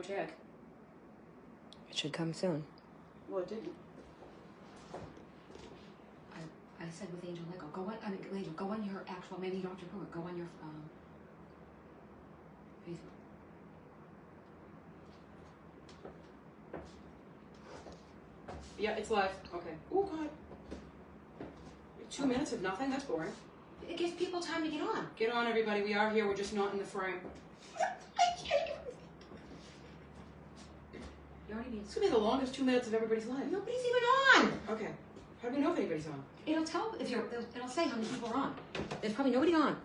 Check. It should come soon. Well, it didn't. I said with Angel Lego, Angel, go on your actual, maybe Dr. Brewer, go on your Facebook. Yeah, it's live. Okay. Oh, God. 2 minutes of nothing? That's boring. It gives people time to get on. Get on, everybody. We are here. We're just not in the frame. You already mean It's going to be the longest 2 minutes of everybody's life. nobody's even on. Okay. How do we know if anybody's on? It'll tell if you're. It'll say how many people are on. There's probably nobody on.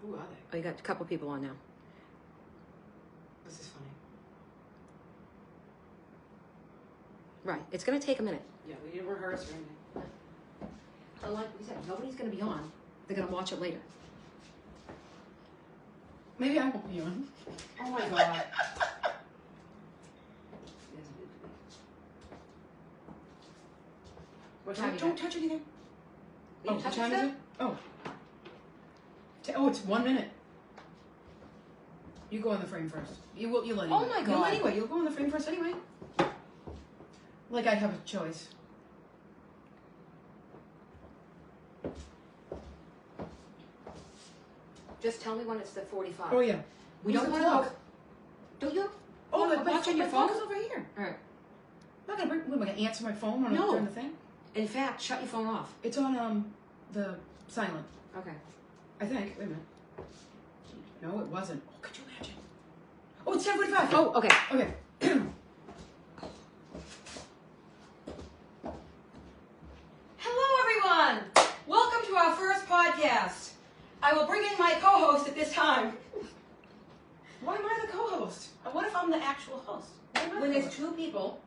Who are they? Oh, you got a couple people on now. This is funny. Right. It's going to take a minute. Yeah, we didn't rehearse or anything. But like we said, nobody's going to be on. They're going to watch it later. Maybe I won't be on. Oh, my God. What time? Don't touch anything. You What touch time stuff? is it? Oh. Oh, it's 1 minute. You go in the frame first. You'll anyway. Oh my You'll God. anyway. You'll go in the frame first anyway. Like I have a choice. Just tell me when it's the 45. Oh yeah. We Who's don't the want to clock? look. Don't you? Oh, Wanna my watch on your phone phone? is over here. All right. I'm not gonna bring. What, am I gonna answer my phone when No. I turn the thing? In fact, shut your phone off. It's on the silent. Okay. I think. Wait a minute. No, it wasn't. Oh, could you imagine? Oh, it's 10:45. Oh, Okay. okay. Hello, everyone. Welcome to our first podcast. I will bring in my co-host at this time. Why am I the co-host? What if I'm the actual host? Why am I When the there's co-host? two people,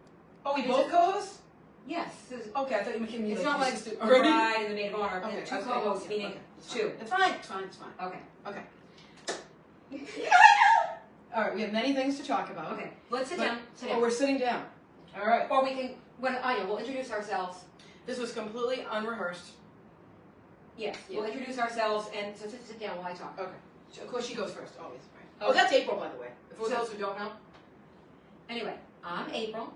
Oh, we Is both it- co-hosts? yes, this is- Okay, I thought you were kidding me. it's like not you like used to- the bride and the maid of honor. Okay, Two okay, co-hosts, okay, meaning okay. It's two. It's fine. It's fine. It's fine. Okay. Okay. All right, we have many things to talk about. Okay. Let's sit But- down. Sit Oh, down. we're sitting down. All right. Or we can. We'll introduce ourselves. This was completely unrehearsed. Yes. Yeah. We'll introduce ourselves and so sit down while I talk. Okay. So, of course, she goes first, always. Right. Okay. Oh, that's April, by the way. For So- those who don't know. Anyway, I'm April.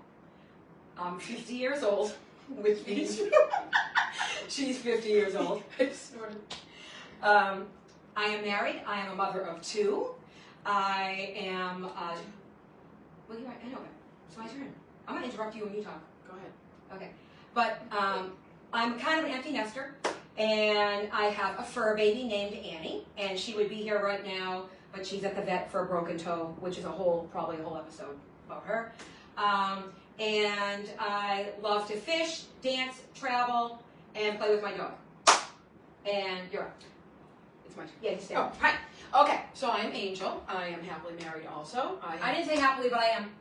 I'm 50 years old, which means she's 50 years old. I snorted. I am married. I am a mother of two. I am. Well, you're right. I know it. It's my turn. I'm gonna interrupt you when you talk. Go ahead. Okay. But I'm kind of an empty nester, and I have a fur baby named Annie, and she would be here right now, but she's at the vet for a broken toe, which is probably a whole episode about her. And I love to fish, dance, travel, and play with my dog. And you're up. It's my turn. Yeah, you stay. Oh, hi. Okay, so I am Angel. I am happily married also. I didn't say happily, but I am.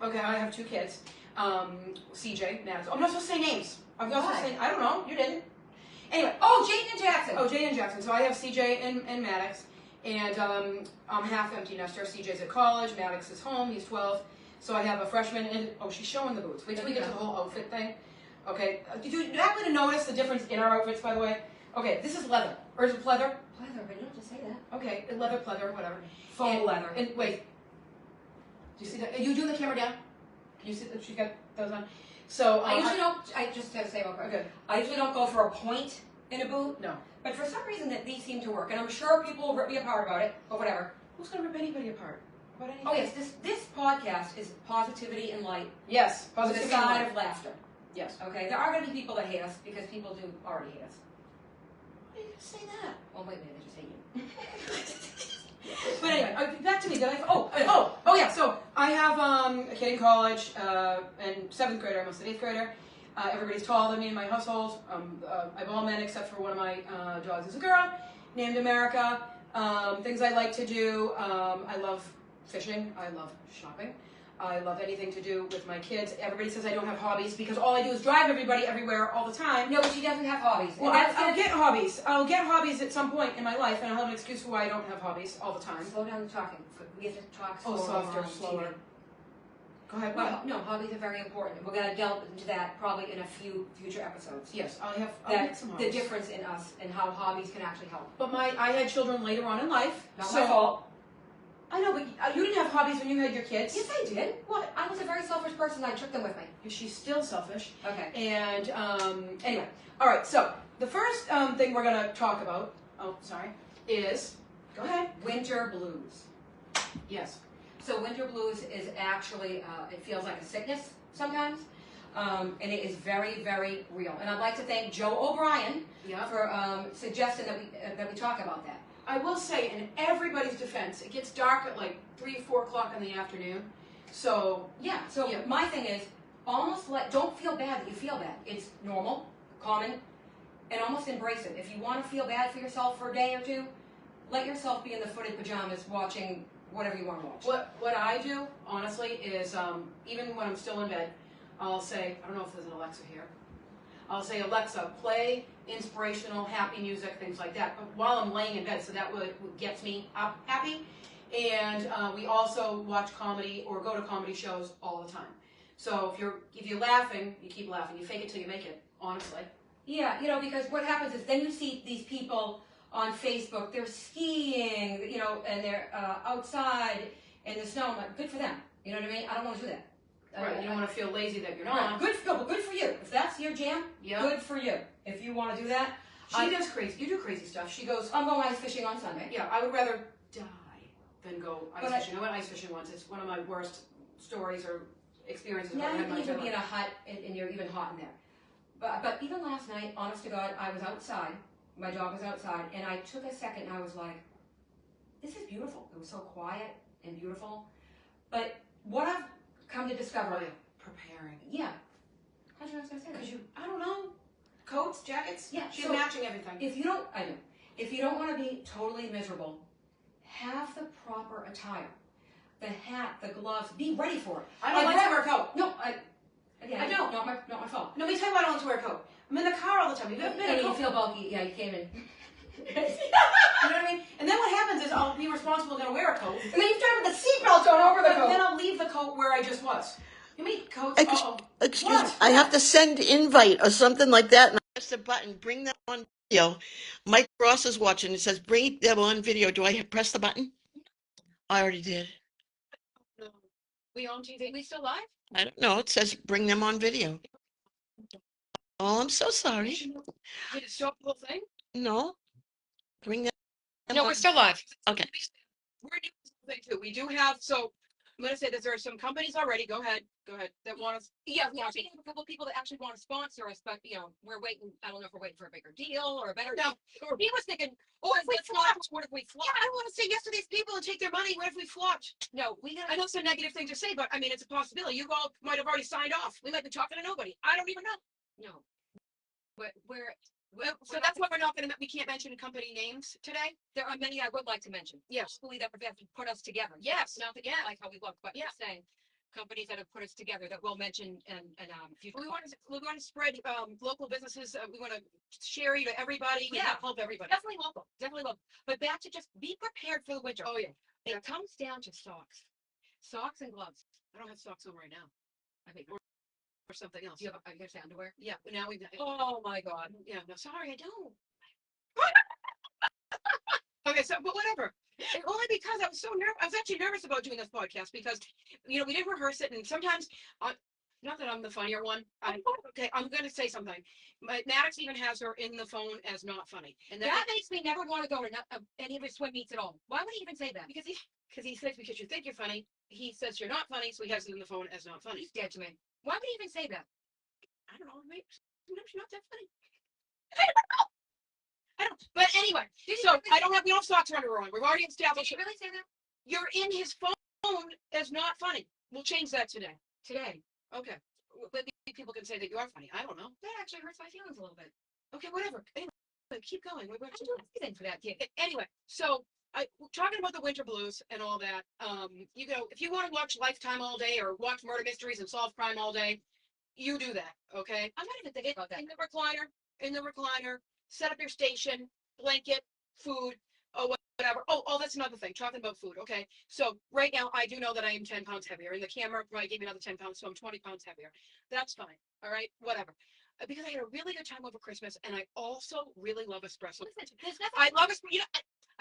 Okay, I have two kids. CJ, Maddox. I'm not supposed to say names. I'm not supposed to Why? say, I don't know. You didn't. Anyway. Oh, Jayden and Jackson. Oh, Jay and Jackson. So I have CJ and Maddox. And I'm half empty nester. CJ's at college. Maddox is home. He's 12. So I have a freshman. And she's showing the boots. Wait till we get to the whole outfit thing. Okay. Did you happen to notice the difference in our outfits, by the way? Okay, this is leather. Or is it pleather? Pleather, but you don't have to say that. Okay, leather, pleather, whatever. Faux And- leather. And wait. Do you see that? Are you doing the camera down? Can you see that she got those on? So I usually don't. I just have to say real quick. Okay. I usually don't go for a point in a boot, No. but for some reason that these seem to work, and I'm sure people will rip me apart about it, but whatever. Who's gonna rip anybody apart? About anything? Oh yes, this podcast is positivity and light Yes. with a Positivity side and of laughter. yes. Okay, there are going to be people that hate us because people do already hate us. Why do you say that? Well, wait a minute, they just hate you. But anyway, back to me. Oh yeah. So I have a kid in college and 7th grader, almost an 8th grader. Everybody's taller than me in my household. I have all men except for one of my dogs is a girl named America. Things I like to do. I love fishing. I love shopping. I love anything to do with my kids. Everybody says I don't have hobbies because all I do is drive everybody everywhere all the time. No, but she doesn't have hobbies. Well, And that's I'll get hobbies. I'll get hobbies at some point in my life, and I'll have an excuse for why I don't have hobbies all the time. Slow down the talking. We have to talk Oh, slower. softer, on slower. TV. Go ahead. Well, no, hobbies are very important. We're going to delve into that probably in a few future episodes. Yes, I'll get That some the hobbies. difference in us and how hobbies can actually help. But I had children later on in life. Not so my fault. You didn't have hobbies when you had your kids. Yes, I did. What? I was a very selfish person. I took them with me. She's still selfish. Okay. And anyway, all right. So the first thing we're gonna talk about, is go ahead. Winter blues. Yes. So winter blues is actually, it feels like a sickness sometimes, and it is very, very real. And I'd like to thank Joe O'Brien Yeah. for suggesting that we talk about that. I will say, in everybody's defense, it gets dark at like 3, 4 o'clock in the afternoon. So Yeah. So Yeah. my thing is, almost don't feel bad that you feel bad. It's normal, common, and almost embrace it. If you want to feel bad for yourself for a day or two, let yourself be in the footed pajamas watching whatever you want to watch. what I do honestly is even when I'm still in bed, I'll say, I don't know if there's an Alexa here. I'll say, Alexa, play inspirational, happy music, things like that. But while I'm laying in bed, so that gets me up happy. And we also watch comedy or go to comedy shows all the time. So if you're laughing, you keep laughing. You fake it till you make it. Honestly. Yeah, because what happens is then you see these people on Facebook, they're skiing, and they're outside in the snow. I'm like, good for them. You know what I mean? I don't want to do that. Right. You don't want to feel lazy that you're Right. not. Good for you. If that's your jam, Yeah. good for you. If you want to do that. She does crazy. You do crazy stuff. She goes, I'm going ice fishing on Sunday. yeah, I would rather die than go ice But fishing. I went ice fishing once. It's one of my worst stories or experiences Now I've you had in can my even be in life. a hut and you're even hot in there. But even last night, honest to God, I was outside. My dog was outside, and I took a second and I was like, this is beautiful. It was so quiet and beautiful. But what I've come to discover, Preparing. yeah. How'd you know I was going to say that? Because I don't know, coats, jackets? Yeah, She's so matching everything. If you don't, I know. If you don't want to be totally miserable, have the proper attire. The hat, the gloves, be ready for it. I don't like to wear a coat. No, again, I don't. Not my fault. No, let me tell you why I don't like to wear a coat. I'm in the car all the time. You've ever been in And a you coat? feel bulky. Yeah, you came in. You know what I mean? And then what happens is I'll be responsible and wear a coat. And then you start with the seatbelt on over the coat. Then I'll leave the coat where I just was. You mean coats? Excuse What? me, I have to send invite or something like that, and I press the button, bring them on video. Mike Ross is watching. It says bring them on video. Do I press the button? I already did. No. We on TV? We still live? I don't know. It says bring them on video. Oh, I'm so sorry. Did it stop the whole thing? No, bring them No, on. we're still live. Okay. We're doing something too. We do have, so I'm going to say that there are some companies already, go ahead, that want us. Yeah, we actually have a couple of people that actually want to sponsor us, but we're waiting. I don't know if we're waiting for a bigger deal or a better. No. He was thinking, Oh, if we let's not. flopped. What if we flop? Yeah, I don't want to say yes to these people and take their money. What if we flopped? No, we I gotta. know it's a negative thing to say, but I mean, it's a possibility. You all might have already signed off. We might be talking to nobody. I don't even know. No, we're Well, so We're that's why we're not going to, we can't mention company names today. there are many I would like to mention. Yes. Hopefully that would have to put us together. Yes. Not that you like how we look, but Yeah. just saying companies that have put us together that we'll mention and future. We want to spread local businesses. We want to share you to everybody. We Yeah. wanna help everybody. Definitely local, definitely local. But back to just be prepared for the winter. Oh yeah. It comes down to socks and gloves. I don't have socks on right now. I think. Or something else. Do you have? Are you gonna say underwear? Yeah. But now we've. Oh my God. Yeah. No, sorry, I don't. Okay, so but whatever. Only because I was so nervous. I was actually nervous about doing this podcast because we didn't rehearse it, and sometimes, not that I'm the funnier one. Okay, I'm going to say something. Maddox even has her in the phone as not funny, and That makes me never want to go to any of his swim meets at all. Why would he even say that? because he says because you think you're funny, he says you're not funny, so he has it in the phone as not funny. He's dead to me. Why would he even say that? I don't know. Maybe sometimes you're not that funny. I don't. But anyway, so we don't have socks or underwear on. We've already Did established he really say that you're in his phone as not funny. We'll change that today. today? Okay. But people can say that you are funny. I don't know. That actually hurts my feelings a little bit. Okay, whatever. Anyway, keep going. We're I'm doing everything for that kid. anyway, so we're talking about the winter blues and all that. If you want to watch Lifetime all day or watch murder mysteries and solve crime all day, you do that. Okay. I'm not even thinking about that. In the recliner, set up your station, blanket, food, whatever. Oh, that's another thing. Talking about food. Okay. So right now, I do know that I am 10 pounds heavier, and the camera probably gave me another 10 pounds, so I'm 20 pounds heavier. That's fine. All right. Whatever. Because I had a really good time over Christmas, and I also really love espresso. Listen, there's nothing. I love espresso.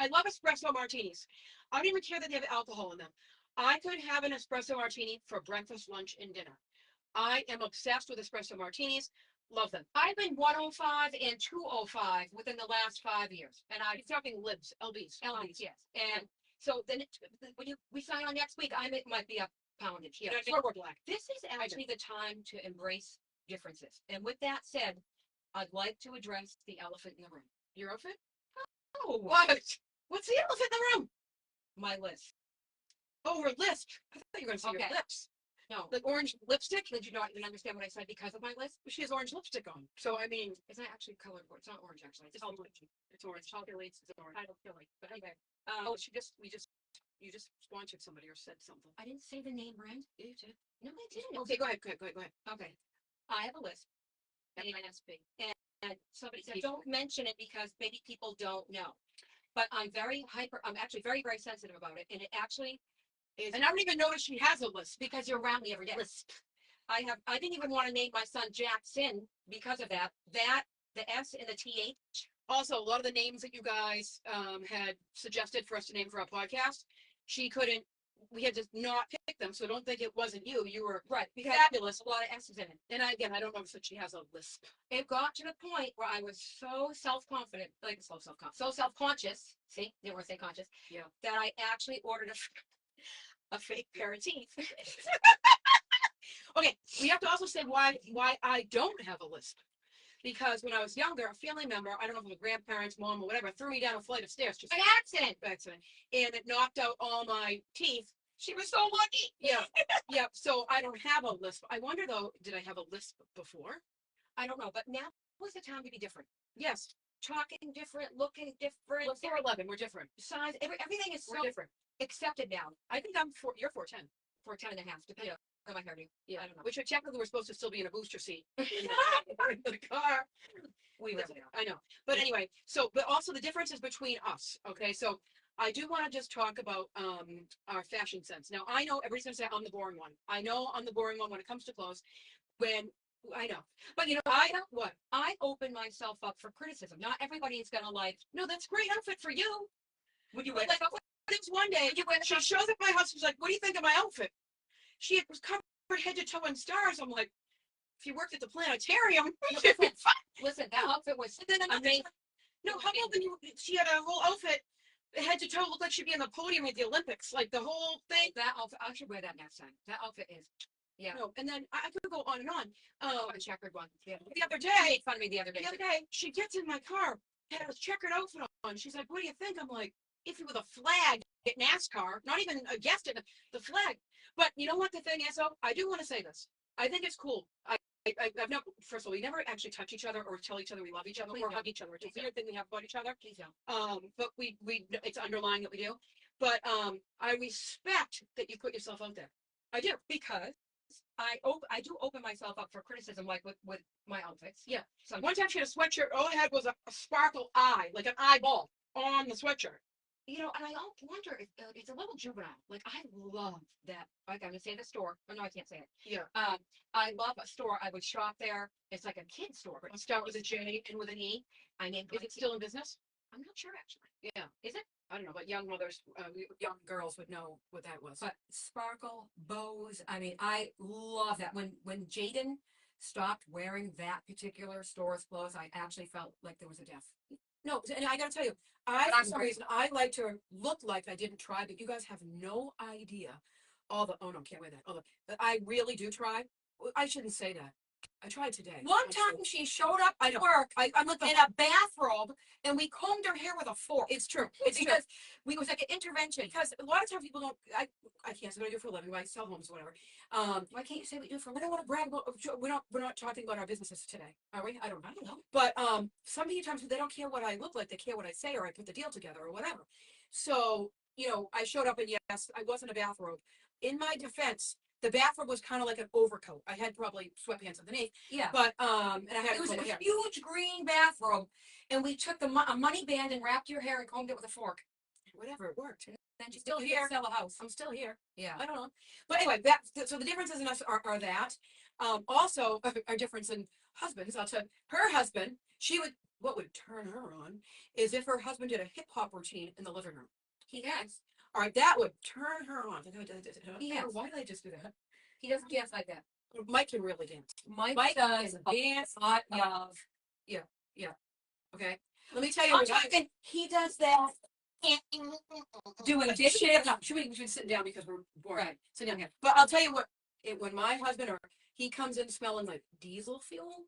I love espresso martinis. I don't even care that they have alcohol in them. I could have an espresso martini for breakfast, lunch, and dinner. I am obsessed with espresso martinis. Love them. I've been 105 and 205 within the last 5 years. And I'm talking libs, LBs, yes. And so then when we sign on next week, might be a poundage. Yeah, we're black. This is actually the time to embrace differences. And with that said, I'd like to address the elephant in the room. Your outfit? Oh, what? What's the elephant in the room? My list. Oh, her list. I thought you were going to say your lips. No. Like orange lipstick? Did you not even understand what I said because of my list? She has orange lipstick on. So, I mean, it's not actually colored. It's not orange, actually. It's orange. It's orange. Calculates it's orange. I don't feel like. But anyway. You just sponsored somebody or said something. I didn't say the name brand. You did. No, I didn't. Okay, go ahead. Okay. I have a list. NSP. And somebody said, don't mention it because maybe people don't know. But I'm actually very, very sensitive about it. And it actually is. And I don't even notice she has a list because you're around me every day. List. I didn't even want to name my son Jackson because of that. The S and the TH. Also, a lot of the names that you guys had suggested for us to name for our podcast, she couldn't. We had to not pick them, so don't think it wasn't you. You were right. Fabulous. A lot of S's in it. And again, I don't know if she has a lisp. It got to the point where I was so self-confident, so self-conscious. See, didn't want to say conscious. Yeah. That I actually ordered a fake pair of teeth. Okay, we have to also say why I don't have a lisp. Because when I was younger, a family member, I don't know if it was grandparents, mom, or whatever, threw me down a flight of stairs. Just an accident. And it knocked out all my teeth. She was so lucky. Yeah. Yeah. So I don't have a lisp. I wonder though, did I have a lisp before? I don't know. But now was the time to be different. Yes. Talking different, looking different. We're 4'11", we're different. Size, everything is so different. Accepted now. I think you're 4'10". 4'10 and a half, depending on my hairdo. Yeah, I don't know. Which technically we're supposed to still be in a booster seat in the car. I know. But anyway, but also the differences between us. Okay, so I do want to just talk about our fashion sense. Now I know everybody's gonna say I'm the boring one. I know I'm the boring one when it comes to clothes. I know. But I open myself up for criticism. Not everybody is gonna no, that's a great outfit for you. Would you wear that outfit? One day, she shows up at my house. She's like, "What do you think of my outfit?" She was covered head to toe in stars. I'm like, "If you worked at the planetarium, listen, that outfit was amazing." No, how about when she had a whole outfit, head to toe, looked like she'd be on the podium at the Olympics, like the whole thing. That outfit, I should wear that next time. That outfit is. Yeah. No, and then I could go on and on. A checkered one. Yeah. The other day, she made fun of me the other day, she gets in my car, had a checkered outfit on. She's like, "What do you think?" I'm like, "If you with a flag at NASCAR, not even a guest at the flag." But you know what the thing is, though? I do want to say this. I think it's cool. I've never, first of all, we never actually touch each other or tell each other we love each other or hug each other. It's a weird thing we have about each other. Please don't. But we it's underlying that we do. But I respect that you put yourself out there. I do, because I do open myself up for criticism, like with my outfits. Yeah. So one time she had a sweatshirt. All it had was a sparkle eye, like an eyeball on the sweatshirt. And I wonder if it's a little juvenile. Like, I love that. Like, I'm gonna say the store. Oh no, I can't say it. Yeah. I love a store. I would shop there. It's like a kid store, but start with a J and with an E. Is it still in business? I'm not sure, actually. Yeah. Is it? I don't know, but young mothers, young girls would know what that was. But sparkle, bows. I love that. When Jaden stopped wearing that particular store's clothes, I actually felt like there was a death. No, and I gotta tell you, for some reason, I like to look like I didn't try, but you guys have no idea oh no, can't wear that. I really do try. I shouldn't say that. I tried today. One time she showed up at work I'm like in a bathrobe, and we combed her hair with a fork. It's true. It's because it was like an intervention. Because a lot of times people don't. I can't say what I do for a living. I sell homes or whatever. Why can't you say what you do for a living? I don't want to brag about. We're not talking about our businesses today, are we? I don't know. But sometimes they don't care what I look like. They care what I say, or I put the deal together, or whatever. So I showed up, and yes, I wasn't a bathrobe. In my defense, the bathrobe was kind of like an overcoat. I had probably sweatpants underneath. Yeah. But and I had it was a huge green bathrobe, and we took a money band and wrapped your hair and combed it with a fork. Whatever, it worked. And then she's still here. Sell a house. I'm still here. Yeah. I don't know. But anyway, so the differences in us are that. Also, our difference in husbands. I'll tell you, her husband, she would what would turn her on is if her husband did a hip hop routine in the living room. He has. All right, that would turn her on. He has. Why did I just do that? He doesn't dance like that. Mike can really dance. Mike does does a dance. lot of. Okay, let me tell you. I'm what I- talking. He does that. Doing dishes. No, should we sit down because we're bored. Right. Sit down here. But I'll tell you what. When my husband or he comes in smelling like diesel fuel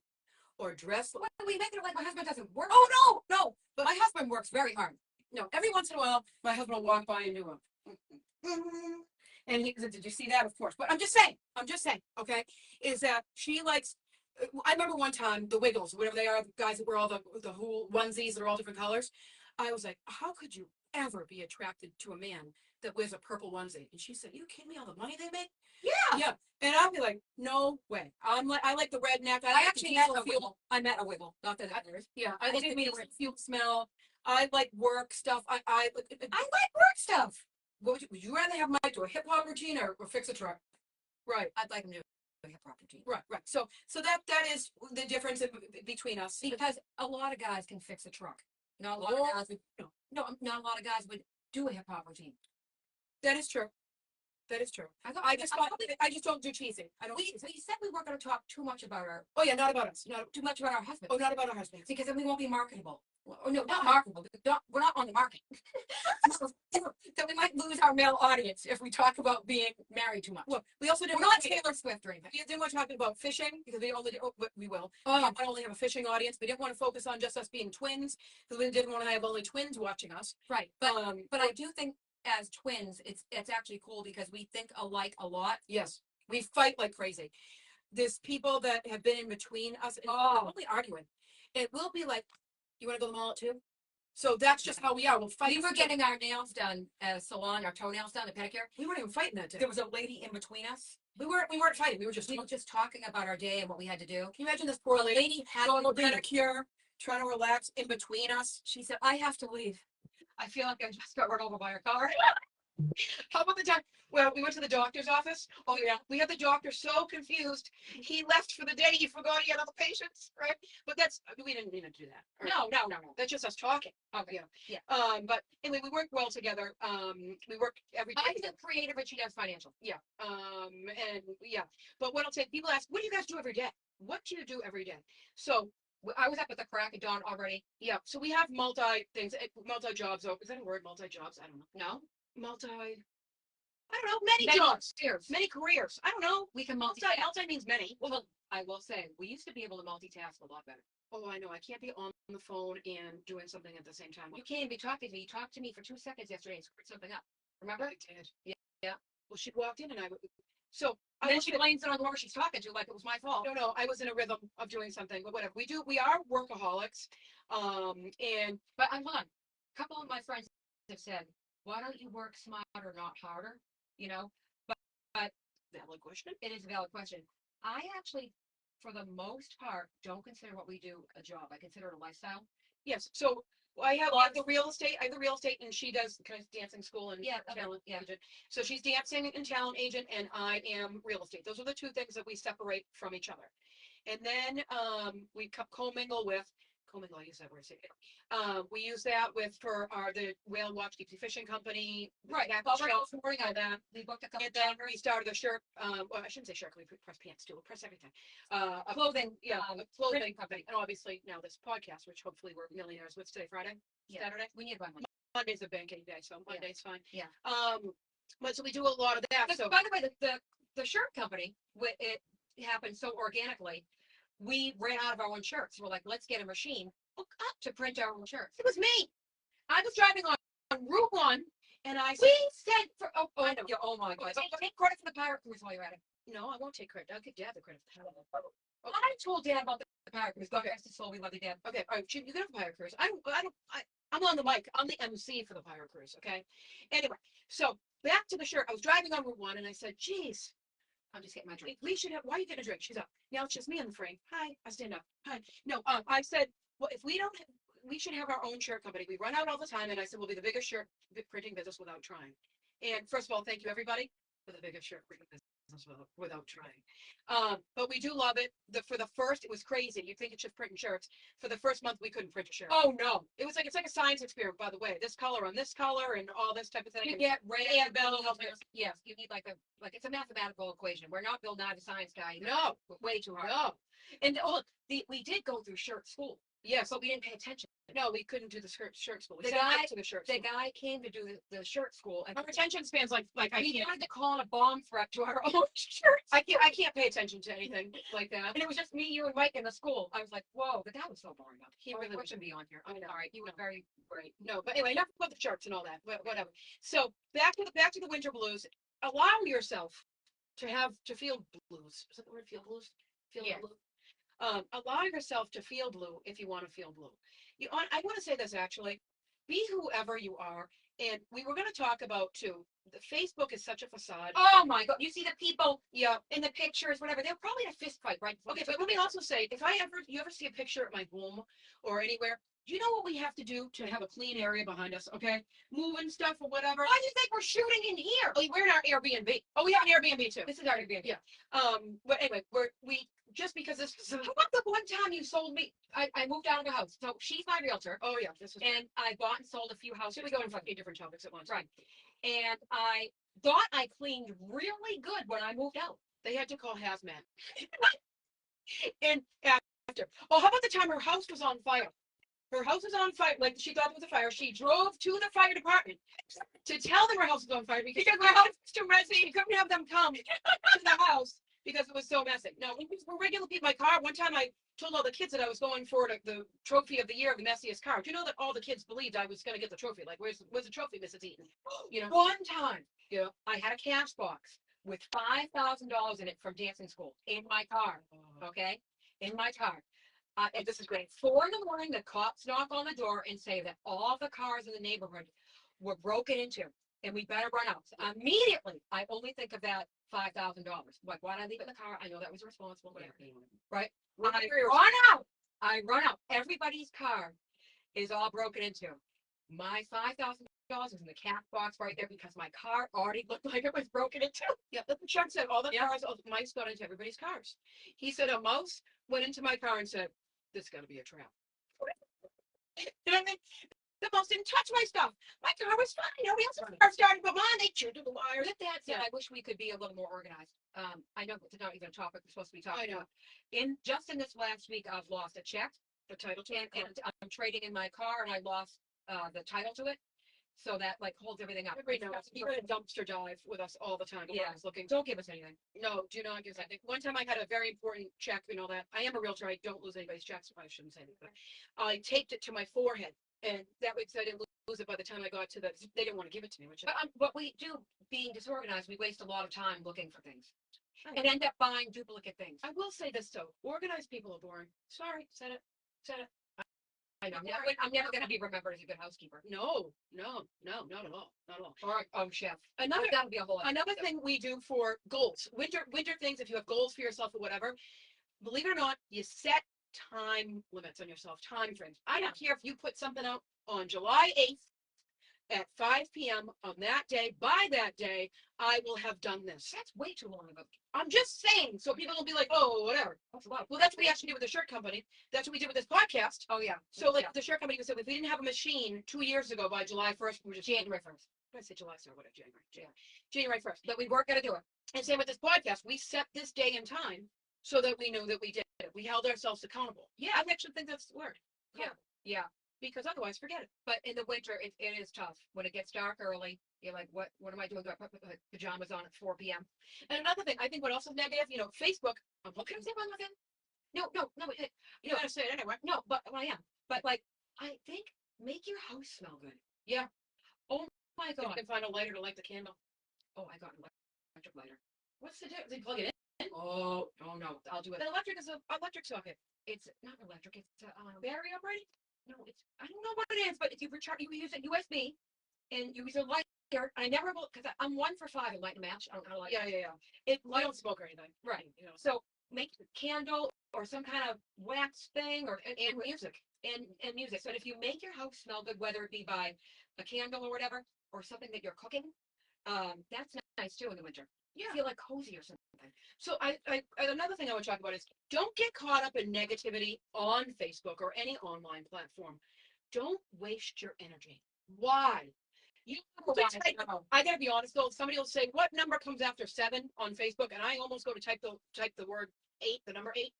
or dressed. Why do we make it like my husband doesn't work? Oh no! But My husband works very hard. no, every once in a while, my husband will walk by and do a. And he said, did you see that? Of course. But I'm just saying, okay, is that she likes, I remember one time, the Wiggles, whatever they are, the guys that wear all the whole onesies that are all different colors. I was like, how could you ever be attracted to a man that wears a purple onesie? And she said, you kidding me? All the money they make? Yeah. Yeah. And I'll be like, no way. I like the redneck. I like actually the met diesel a wiggle. I met a wiggle. Not that it matters. Yeah, I I like didn't the mean to diesel fuel smell. I like work stuff. I I like work stuff. what would you rather have Mike do a hip hop routine or fix a truck? Right, I'd like him to do a hip hop routine. right. So that is the difference between us. Because a lot of guys can fix a truck. Not a lot of Oh, guys would. No, not a lot of guys would do a hip hop routine. That is true. That is true. I just don't do cheesy. I don't. We said we weren't going to talk too much about our Oh yeah, not about us. too much about our husbands. Oh, not about our husbands. Because then we won't be marketable. Oh no, not marketable. We're not on the market. Then we might lose our male audience if we talk about being married too much. Well, we also didn't We're want not to. Taylor Swift or anything. We didn't want to talk about fishing because we only. Oh, but we will. Oh, Not only have a fishing audience, we didn't want to focus on just us being twins because we didn't want to have only twins watching us. right. But I do think as twins, it's actually cool because we think alike a lot. Yes, we fight like crazy. There's people that have been in between us and Oh. probably arguing. It will be like, you want to go to the mall at 2? So that's just how we are. We'll fight. We were getting our nails done at a salon, our toenails done, a pedicure. We weren't even fighting that day. There was a lady in between us. We weren't fighting. We were just. We were just talking about our day and what we had to do. Can you imagine this poor The lady lady had going to a to leave. pedicure, trying to relax in between us? She said, I have to leave. I feel like I just got run over by a car. How about the time? Well, we went to the doctor's office. Oh yeah, we had the doctor so confused. He left for the day. He forgot he had other patients, right? But we didn't mean to do that. Or- No. That's just us talking. Okay. Yeah. Yeah. But anyway, we work well together. We work every day. I'm the creative and she does financial. Yeah. And yeah. But what I'll say, people ask, what do you guys do every day? What do you do every day? So I was up at the crack of dawn already. yeah. So we have multi things, multi jobs. Oh, is that a word? Multi jobs? I don't know. No? I don't know. Many jobs. Careers. Many careers. I don't know. We can Multi means many. Well, I will say, we used to be able to multitask a lot better. Oh, I know. I can't be on the phone and doing something at the same time. You can't even be talking to me. You talked to me for 2 seconds yesterday and screwed something up. Remember? I did. Yeah. Well, she walked in and so And I then was she blames it on whoever she's talking to like it was my fault. no, I was in a rhythm of doing something, but whatever. We are workaholics. And But hold on. A couple of my friends have said, why don't you work smarter, not harder? You know, valid question. it is a valid question. I actually, for the most part, don't consider what we do a job. I consider it a lifestyle. Yes. So I have the real estate. I have the real estate, and she does kind of dancing school and Yeah, okay, talent yeah. agent. So she's dancing and talent agent, and I am real estate. Those are the two things that we separate from each other. And then we commingle with commingle. I use that word. We use that for the whale watch deep sea fishing company. Right. Tackle Well, shelf, we're all that. We booked a couple And then of we started a shirt. Well, I shouldn't say shirt. We press pants too. We press everything. A clothing. yeah, um, a clothing printing company, and obviously now this podcast, which hopefully we're millionaires. What's today? Friday? Yeah. Saturday? We need one. Monday's a banking day, so Monday's fine. Yeah. But so we do a lot of that. So By the way, the shirt company, it happened so organically. We ran out of our own shirts. We're like, let's get a machine to print our own shirts. it was me. I was driving on Route 1, and I said, We said for I know. oh my god. Okay. Take credit for the pirate cruise while you're at it. "No, I won't take credit. I'll give Dad the credit." I told Dad about the pirate cruise. God rest his soul, we love you, Dad. Okay, all right, Jim, you can have a pirate cruise. I'm on the mic. I'm the MC for the pirate cruise. Okay. Anyway, so back to the shirt. I was driving on Route 1, and I said, "Geez, I'm just getting my drink. we should have. Why are you getting a drink?" She's up. Now it's just me in the frame. Hi, I stand up. Hi. No, I said, well, if we don't, we should have our own shirt company. We run out all the time, and I said, we'll be the biggest shirt printing business without trying. And first of all, thank you everybody for the biggest shirt printing business without trying. But we do love it. For the first, it was crazy. You'd think it's just printing shirts. For the first month, we couldn't print a shirt. Oh no, It's like a science experiment, by the way. This color on this color and all this type of thing. you And get red and bells. bells. Yes, you need like it's a mathematical equation. We're not Bill Nye the Science Guy. No, Way too hard. no. And we did go through shirt school, Yes. but we didn't pay attention. No, we couldn't do the shirt school. We The sent them guy- to the shirt The school. guy came to do the shirt school, and Our attention spans like I we can't. wanted to call it a bomb threat to our own shirts. I can't pay attention to anything like that. And it was just me, you, and Mike in the school. I was like, whoa, but that was so boring. He really was. shouldn't be on here. I know. All right, you were very great. No, but anyway, enough about the shirts and all that. Whatever. So back to the winter blues. Allow yourself to feel blues. Is that the word? Feel blues. Feel Yeah. blue. Allow yourself to feel blue if you want to feel blue. I want to say this actually. Be whoever you are, and we were going to talk about too. The Facebook is such a facade. Oh my God, you see the people Yeah. in the pictures, whatever. They're probably in a fist fight, right? Okay, but let me also say, if you ever see a picture at my home or anywhere, do you know what we have to do to have a clean area behind us? Okay, moving stuff or whatever. Why do you think we're shooting in here? Oh, we're in our Airbnb. Oh, we have an Airbnb too. This is our Airbnb. Yeah. But anyway, we just because this is. How about the one time you sold me? I moved out of the house. So she's my realtor, Oh yeah, this was. and I bought and sold a few houses. Should we go into 8 different topics at once? Right. And I thought I cleaned really good when I moved out. They had to call hazmat. And after, oh, how about the time her house was on fire? Her house was on fire, like she thought it was a fire. She drove to the fire department to tell them her house was on fire because her house was too messy. She couldn't have them come to the house because it was so messy. Now, we're regular people. My car, one time I told all the kids that I was going for the trophy of the year of the messiest car. Do you know that all the kids believed I was going to get the trophy? Like, where's the trophy, Mrs. Eaton? You know, One time, Yeah. I had a cash box with $5,000 in it from dancing school in my car. Okay, in my car. And this is great. 4 a.m, the cops knock on the door and say that all the cars in the neighborhood were broken into, and we better run out. So immediately, I only think of that $5,000. Like, why did I leave it in the car? I know that was irresponsible. Whatever. Right? I run out. Everybody's car is all broken into. My $5,000 is in the cash box right there because my car already looked like it was broken into. Yeah, but Chuck said all the Yeah. cars, all the mice got into everybody's cars. He said a mouse went into my car and said, "This got to be a trap." You know what I mean? The mouse didn't touch my stuff. My car was fine. Nobody else's car started, but mine, they chewed through the wires. With that said, Yeah. I wish we could be a little more organized. I know it's not even a topic we're supposed to be I talking know. about. Just in this last week, I've lost a check, The title to and I'm trading in my car, and I lost the title to it. So that like holds everything up. Everybody knows. You're in a dumpster dive with us all the time. Yeah. I was looking. Don't give us anything. No, do not give that. One time I had a very important check, you know that. I am a realtor. I don't lose anybody's checks. I shouldn't say that. But I taped it to my forehead. And that way, 'cause I didn't lose it by the time I got to they didn't want to give it to me, which But we do, being disorganized, we waste a lot of time looking for things and end up buying duplicate things. I will say this though. Organized people are boring. Sorry, said it. I know. I'm never going to be remembered as a good housekeeper. No, not at all. Not at all. Or chef. Another That would be a whole. Another thing we do for goals, winter things, if you have goals for yourself or whatever, believe it or not, you set time limits on yourself, time frames. I don't care if you put something out on July 8th at 5 p.m. on that day. By that day, I will have done this. That's way too long ago. I'm just saying, so people will be like, oh, whatever. That's a lot. Well, that's what we actually did with the shirt company. That's what we did with this podcast. Oh yeah. So like Yeah. the shirt company said, if we didn't have a machine 2 years ago by July 1st, we were just January 1st. Did I say July, sorry, whatever, January 1st. But we weren't going to do it. And same with this podcast, we set this day and time so that we knew that we did it. We held ourselves accountable. Yeah. I actually think that's the word. Yeah. Because otherwise, forget it. But in the winter, it is tough. When it gets dark early, you're like, what am I doing? Do I put my pajamas on at 4 p.m.? And another thing, I think what else is negative, Facebook. What can I say about that? No. You gotta say it anyway. No, but well, I am. But like, I think make your house smell good. Yeah. Oh my If you God. can find a lighter to light the candle. Oh, I got an electric lighter. What's the difference? You plug it in. Oh no, I'll do it. The electric is an electric socket. It's not electric. It's Battery operated? no, it's I don't know what it is, but if you use it USB, and you use a lighter. I never will because I'm 1 for 5 in light and match. I don't know how to light. Yeah. It I lights don't smoke or anything. right. You know. So make a candle or some kind of wax thing And music. and music. So if you make your house smell good, whether it be by a candle or whatever, or something that you're cooking, that's nice too in the winter. Yeah. feel like cozy or something. So another thing I would talk about is don't get caught up in negativity on Facebook or any online platform. Don't waste your energy. Why? You Oh, just I know. I gotta be honest though, somebody will say, what number comes after 7 on Facebook? And I almost go to type the word 8, the number 8.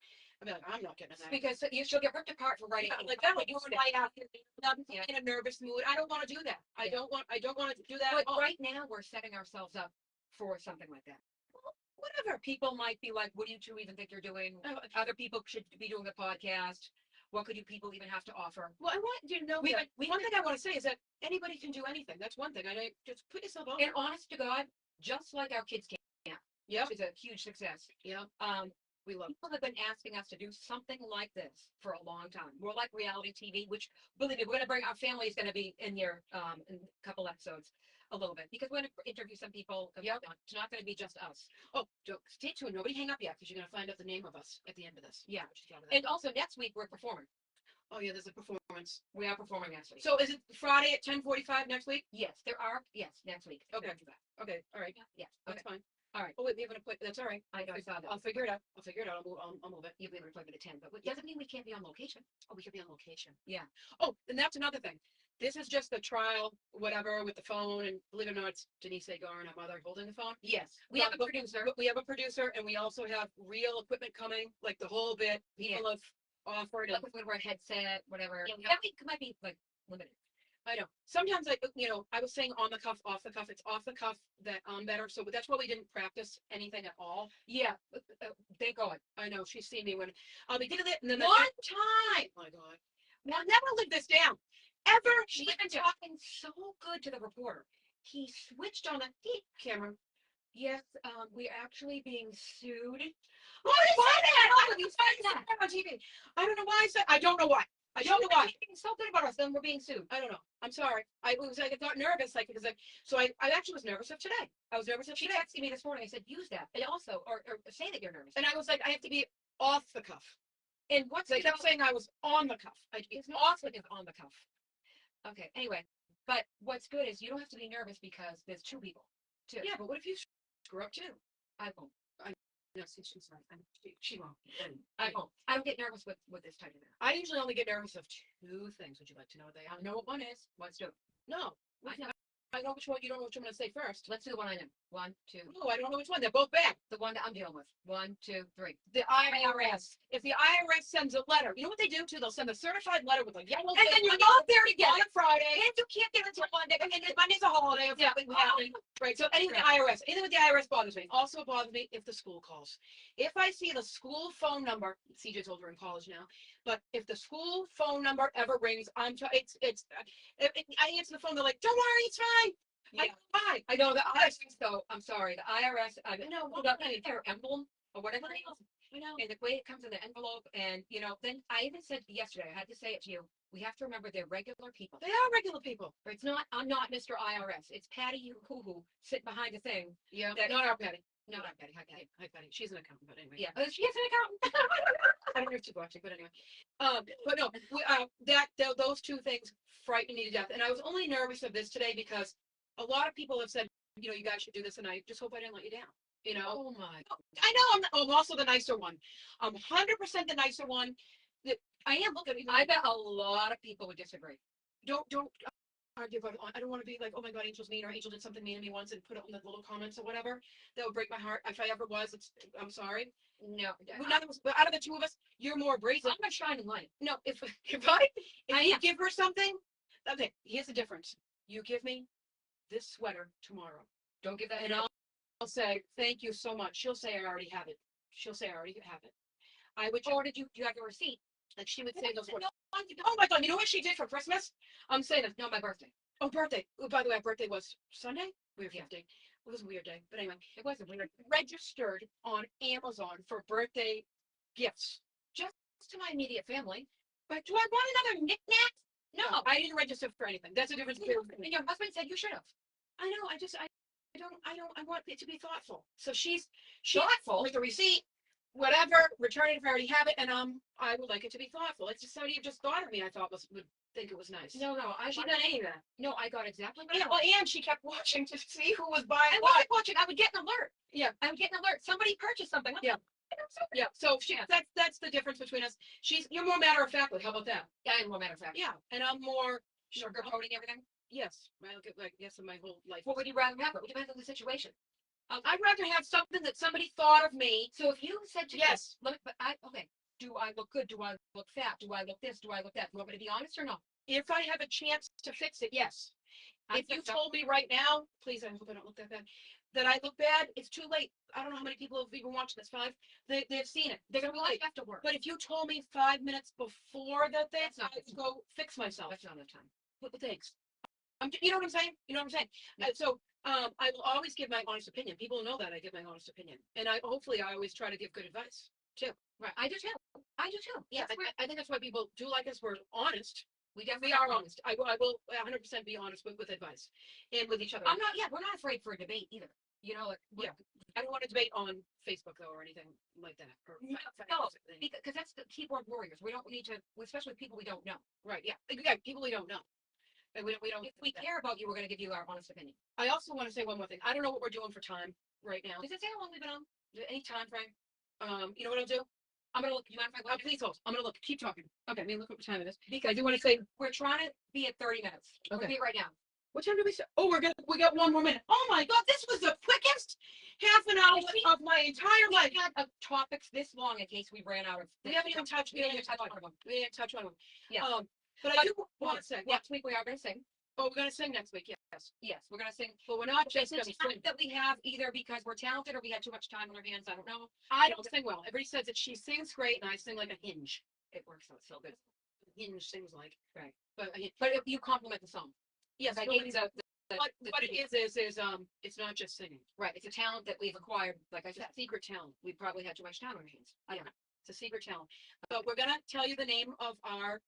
I'm like, I'm not getting that. Because she'll get ripped apart for writing. Yeah, like that would ruin my afternoon. I'm in a nervous mood. I don't want to do that. I don't want to do that. But Oh, right now, we're setting ourselves up for something like that. whatever. People might be like, what do you two even think you're doing? Other people should be doing a podcast. What could you people even have to offer? Well, I want you to know We- that we- one thing I want to say is that anybody can do anything. That's one thing. Just put yourself out. And honest to God, just like our kids camp, Yep. which is a huge success. Yeah. We love. People have been asking us to do something like this for a long time. More like reality TV, which believe me, we're gonna bring our family is gonna be in here in a couple episodes a little bit because we're gonna interview some people. Yep. It's not gonna be just us. Oh, stay tuned. Nobody hang up yet because you're gonna find out the name of us at the end of this. Yeah. Which is out of that. And also next week we're performing. Oh yeah, there's a performance. We are performing next week. So is it Friday at 10:45 next week? yes, next week. Okay. After that. Okay. All right. Yeah. That's Okay. fine. All right. Oh wait, we haven't put. That's all right. I know I saw that. I'll figure it out. I'll move it. You'll be able to plug it at 10, but it doesn't mean we can't be on location. Oh, we could be on location. Yeah. Oh, and that's another thing. This is just the trial, whatever, with the phone, and believe it or not, it's Denise Agar and our mother holding the phone. Yes. We But- have a but- producer. but we have a producer, and we also have real equipment coming, like the whole bit. People have offered. Like And if we wear a headset, whatever. Yeah, That week might be like limited. I know. Sometimes I was saying on the cuff, off the cuff. It's off the cuff that I'm better. So that's why we didn't practice anything at all. Yeah. They go it. I know. She's seen me when I'll be doing it, and then One time. oh my God. I'll never live this down. Ever. She's live been it down. talking so good to the reporter. He switched on the Cameron. yes, we're actually being sued. Why did you say that? Oh, you said that. On TV. I don't know why I said. I don't know why. I don't know why. She's being so good about us, then we're being sued. I don't know. I'm sorry. I got nervous, because I actually was nervous of today. I was nervous of She today, texted me this morning. I said, use that. And also, or say that you're nervous. and I was like, I have to be off the cuff. And what's They kept saying I was on the cuff. it's not like it's on the cuff. Okay, anyway, but what's good is you don't have to be nervous because there's two people. Yeah, but what if you screw up too? I won't. No, she's not. She won't. I won't. I don't get nervous with this type of thing. I usually only get nervous of 2 things. Would you like to know what they are? I know what one is. Let's do it. No. I know. I know which one. You don't know which one I'm gonna say first. Let's do the one I know. 1, 2. No, I don't know which one. They're both bad. The one that I'm dealing with. 1, 2, 3. The IRS. If the IRS sends a letter, you know what they do too? They'll send a certified letter with a yellow. And then thing you're on both it there together. on a Friday. And you can't get until Monday. And then Monday's a holiday. Or Yeah. something happening. Right. So anything with the IRS, anything with the IRS bothers me. Also bothers me if the school calls. If I see the school phone number, CJ's older in college now, but if the school phone number ever rings, I answer the phone. They're like, "Don't worry, it's fine." Yeah. Fine. I know the IRS, though. I'm sorry. The IRS, I know, hold up their emblem or whatever it is. I know. And the way it comes in the envelope, and then I even said yesterday, I had to say it to you. We have to remember they're regular people. They are regular people. It's not. I'm not Mr. IRS. It's Patty Hoo sitting behind the thing. Yeah. That- Not our Patty. Not our Patty. Hi, Patty. Hi, Patty. She's an accountant, but anyway. Yeah. She has an accountant. I don't know if she's watching, but anyway. But no, those 2 things frightened me to death. And I was only nervous of this today because a lot of people have said, you guys should do this, and I just hope I didn't let you down. Oh my. I know I'm also the nicer one. I'm 100% the nicer one. I am. Look at me. I bet a lot of people would disagree. Don't argue about it. I don't want to be like, oh my God, Angel's mean, or Angel did something mean to me once, and put it in the little comments or whatever. That would break my heart. If I ever was, I'm sorry. No. But out of the 2 of us, you're more brazen. I'm a shining light. No, if I you am. give her something, okay, here's the difference. You give me this sweater tomorrow, Don't give that. and I'll say, thank you so much. She'll say, I already have it. She'll say, I already have it. I would, Or did you have your receipt? like, she would say those words. No, Oh my God, you know what she did for Christmas? I'm saying this. no, my birthday. Oh, birthday. Oh, by the way, our birthday was Sunday? Weird Yeah. day. It was a weird day. But anyway, It wasn't weird. registered on Amazon for birthday gifts. Just to my immediate family. But do I want another knickknack? No. I didn't register for anything. That's the difference. And your husband said you should have. I know. I want it to be thoughtful. So she's Thoughtful? with the receipt, whatever, return it if I already have it, and I would like it to be thoughtful. It's just somebody who just thought of me. I thought would think it was nice. No, She done any of that. No, I got exactly what I Yeah, want. well, and she kept watching to see who was buying I what. wasn't watching. I would get an alert. Yeah, I'm getting alert. Somebody purchased something. Yeah. yeah. So she, Yeah. that's the difference between us. You're more matter of factly. How about that? Yeah, I'm more matter of fact. Yeah, and I'm more. Sugarcoating everything. Yes, I look at like yes in my whole life. What would you rather have? It depends on the situation. I'd rather have something that somebody thought of me. So if you said to me, Yes. let me, but I, okay, do I look good? Do I look fat? Do I look this? Do I look that? You want me to be honest or no? If I have a chance to fix it, yes. I If you think so. told me right now, please, I hope I don't look that bad, that I look bad, it's too late. I don't know how many people have even watched this. 5. They've seen it. They're gonna Too be like late. after work. But if you told me 5 minutes before that thing, That's not I would go fix myself. That's not enough time. But thanks. You know what I'm saying? You know what I'm saying? Yeah. So I will always give my honest opinion. People know that I give my honest opinion, and hopefully I always try to give good advice too. Right. I do too. I do too. Yeah, That's where I think that's why people do like us. We're honest. we We definitely are honest. I will 100% be honest with advice and with each other. I'm not. Yeah, we're not afraid for a debate either. You know, like Yeah. I don't want to debate on Facebook though or anything like that. Or No, because that's the keyboard warriors. We don't need to, especially with people we don't know. right. Yeah. Yeah. People we don't know. And we don't. If we care about you, we're going to give you our honest opinion. I also want to say one more thing. I don't know what we're doing for time right now. Does it say how long we've been on? Any time frame? You know what I'll do? I'm gonna look. You mind if I look? Please hold. I'm gonna look. Keep talking. Okay. I mean, look what time it is. Because I do want to say. we're trying to be at 30 minutes. We're Okay. gonna be right now. What time do we start? Oh, we got 1 more minute. Oh my God, this was the quickest half an hour of my entire life. We had topics this long in case we ran out of. We haven't even touched. We didn't even touch one of them. We didn't touch one of them. Yeah. But I do want to say. Next week we are gonna sing. Oh, we're gonna sing next week. Yes. Yes, we're gonna sing. But we're not just It's gonna the time sing. that we have either because we're talented or we had too much time on our hands. I don't know. I don't sing well. Everybody says that she sings great, and I sing like a hinge. It works out so good. Hinge sings like. Right. But But if you compliment the song. yes, I no, gave you the what it is it's not just singing. right. It's a talent that we've acquired. Like I It's said, a secret talent. we probably had too much time on our hands. I don't know. It's a secret talent. But we're gonna tell you the name of our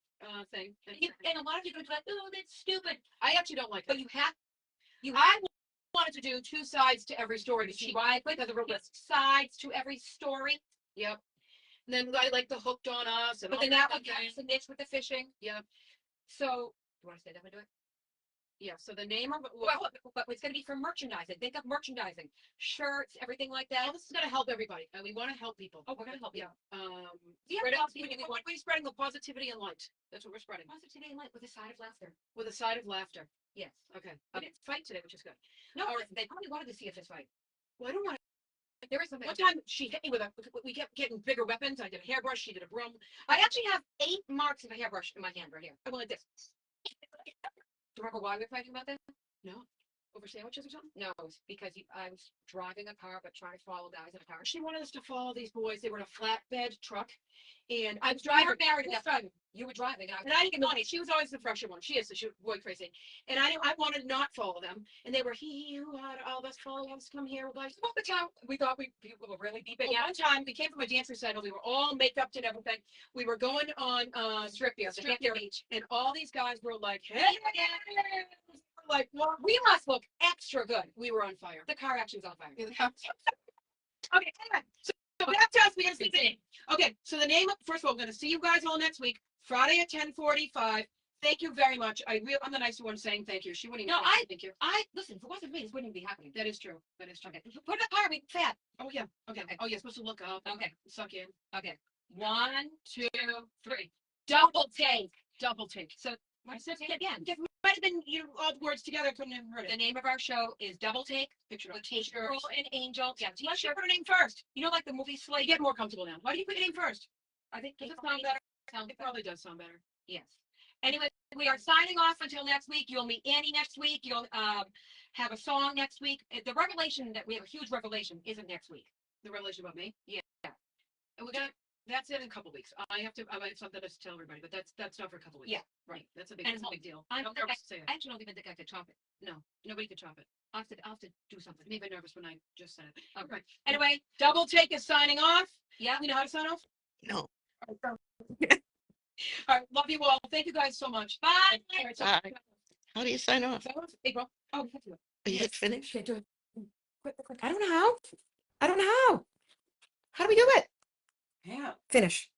thing. And a lot of you could be like, oh, that's stupid. I actually don't like But that. you have I wanted to do 2 sides to every story. see She, why I put the sides to every story. yep. And then I like the hooked on us and But all then that that. one gets the niche with the fishing. Yep. So you want to say that one do it? Yeah. So the name of Well, but it's going to be for merchandising. Think of merchandising, shirts, everything like that. all this is gonna help everybody. And we want to help people. Oh, we're going to help you. Yeah. Yeah, Spreading- positivity, we're spreading the positivity and light. That's what we're spreading Positivity and light with a side of laughter. with a side of laughter. Yes. Okay. Okay. We didn't fight today, which is good. No, All right. they probably wanted to see if this fight. Well, I don't want There is something. One time she hit me with we kept getting bigger weapons. I did a hairbrush. She did a broom. I actually have 8 marks of a hairbrush in my hand right here. I went like this. Do you remember why we were fighting about that? No. Over sandwiches or something? No, it was because I was driving a car, but trying to follow guys in a car. She wanted us to follow these boys. They were in a flatbed truck. And I was You driving. were married, I was that's driving. You were driving, and And I didn't get money. She was always the fresher one. She is. She was boy crazy. And I wanted to not follow them. And they were he who had all of us follow us. Come here. We're like, what the time we thought people were really beeping well, out. one time we came from a dance recital. We were all make up and everything. We were going on strip here, Strip here. Beach. and all these guys were like, hey, like, well, We must look extra good. we were on fire. The car actually was on fire. Okay, anyway, so back to us. We gotta see the name. Okay, so the name. First of all, we're gonna see you guys all next week, Friday at 10:45. Thank you very much. I'm the nice one saying thank you. She wouldn't. No, even say thank you. Listen. If it wasn't me, this wouldn't even be happening. That is true. That is true. Okay, put the car. We fat. Oh yeah. Okay. Okay. Oh, you're supposed to look up. Okay. Suck in. Okay. 1, 2, 3. Double take. Double take. So I said say it again. It might have been all the words together. Couldn't have heard The it. name of our show is Double Take Picture with of t-shirt. April and Angel. Yeah, Why should I t-shirt. put her name first? You know, like the movie You Slate. get more comfortable now. Why do you put your name first? I think Does it sound better? It probably does sound better. Yes. Anyway, we are signing off until next week. You'll meet Annie next week. You'll have a song next week. The revelation that we have a huge revelation isn't next week. The revelation about me. Yeah. And we're gonna. That's it in a couple weeks. I have something to tell everybody, but that's not for a couple weeks. Yeah. Right. That's a And that's a big deal. I I'm don't nervous to say it. I actually don't even think I could top it. No, nobody could top it. I'll have to do something. It made me nervous when I just said it. Okay. Right. Anyway, Double take is signing off. yeah. You know how to sign off? No. All right. Love you all. Thank you guys so much. Bye. All right, so- Bye. How do you sign off? Sign off, April. Oh, we have to do it. You hit finish? Okay, do it. Quick. I don't know how. I don't know how. How do we do it? Yeah. Finish.